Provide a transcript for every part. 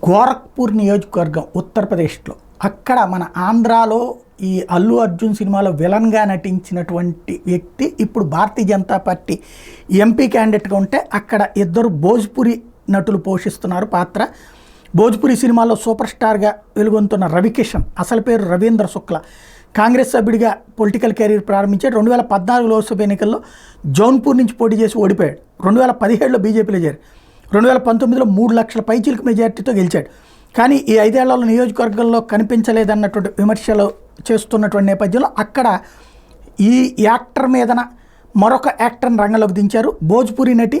గోరఖ్పూర్ నియోజకవర్గం ఉత్తరప్రదేశ్లో, అక్కడ మన ఆంధ్రాలో ఈ అల్లు అర్జున్ సినిమాలో విలన్గా నటించినటువంటి వ్యక్తి ఇప్పుడు భారతీయ జనతా పార్టీ ఎంపీ క్యాండిడేట్గా ఉంటే అక్కడ ఇద్దరు భోజ్పురి నటులు పోషిస్తున్నారు పాత్ర. భోజ్పురి సినిమాలో సూపర్ స్టార్గా వెలుగొందుతున్న రవికిషన్, అసలు పేరు రవీంద్ర శుక్ల, కాంగ్రెస్ సభ్యుడిగా పొలిటికల్ కెరీర్ ప్రారంభించాడు. 2014 లోక్సభ ఎన్నికల్లో జౌన్పూర్ నుంచి పోటీ చేసి ఓడిపోయాడు. 2017లో బీజేపీలో చేరాడు. 2019లో 3 లక్షల పైచిలకు మెజార్టీతో గెలిచాడు. కానీ ఈ 5 ఏళ్లలో నియోజకవర్గంలో కనిపించలేదన్నటువంటి విమర్శలు చేస్తున్నటువంటి నేపథ్యంలో అక్కడ ఈ యాక్టర్ మీదన మరొక యాక్టర్ని రంగంలోకి దించారు. భోజ్పురి నటి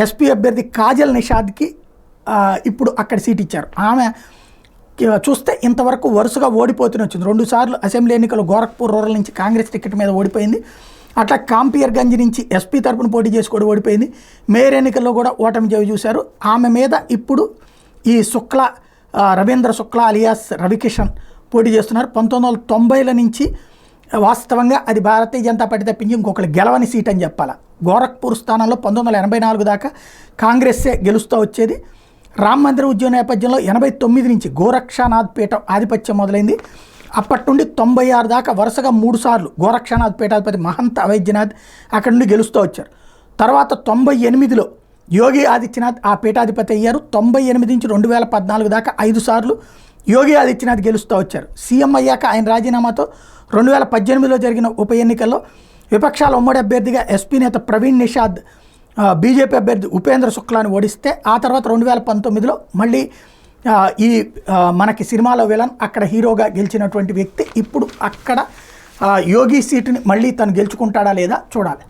ఎస్పీ అభ్యర్థి కాజల్ నిషాద్కి ఇప్పుడు అక్కడ సీట్ ఇచ్చారు. ఆమె చూస్తే ఇంతవరకు వరుసగా ఓడిపోతూనే వచ్చింది. 2 సార్లు అసెంబ్లీ ఎన్నికలు గోరఖ్పూర్ రూరల్ నుంచి కాంగ్రెస్ టికెట్ మీద ఓడిపోయింది. అట్లా కాంపియర్గంజ్ నుంచి ఎస్పీ తరపున పోటీ చేసి కూడా ఓడిపోయింది. మేయర్ ఎన్నికల్లో కూడా ఓటమి చూశారు. ఆమె మీద ఇప్పుడు ఈ శుక్ల, రవీంద్ర శుక్ల అలియాస్ రవికిషన్ పోటీ చేస్తున్నారు. 1990ల నుంచి వాస్తవంగా అది భారతీయ జనతా పార్టీ తప్పించి ఇంకొకరు గెలవని సీట్ అని చెప్పాలి. గోరఖ్పూర్ స్థానంలో 1984 దాకా కాంగ్రెస్సే గెలుస్తూ వచ్చేది. రామ మందిర ఉద్యమ నేపథ్యంలో 89 నుంచి గోరక్షనాథ్ పీఠం ఆధిపత్యం మొదలైంది. అప్పటి నుండి 96 దాకా వరుసగా 3 సార్లు గోరక్షనాథ్ పీఠాధిపతి మహంత్ అవైద్యనాథ్ అక్కడి నుండి గెలుస్తూ వచ్చారు. తర్వాత 98లో యోగి ఆదిత్యనాథ్ ఆ పీఠాధిపతి అయ్యారు. 98 నుంచి 2014 దాకా 5 సార్లు యోగి ఆదిత్యనాథ్ గెలుస్తూ వచ్చారు. సీఎం అయ్యాక ఆయన రాజీనామాతో 2018లో జరిగిన ఉప ఎన్నికల్లో విపక్షాల ఉమ్మడి అభ్యర్థిగా ఎస్పీ నేత ప్రవీణ్ నిషాద్ బీజేపీ అభ్యర్థి ఉపేంద్ర శుక్లాని ఓడిస్తే ఆ తర్వాత 2019లో మళ్ళీ ఈ మనకి సినిమాలో విలన్ అక్కడ హీరోగా గెలిచినటువంటి వ్యక్తి ఇప్పుడు అక్కడ యోగి సీటుని మళ్ళీ తను గెలుచుకుంటాడా లేదా చూడాలి.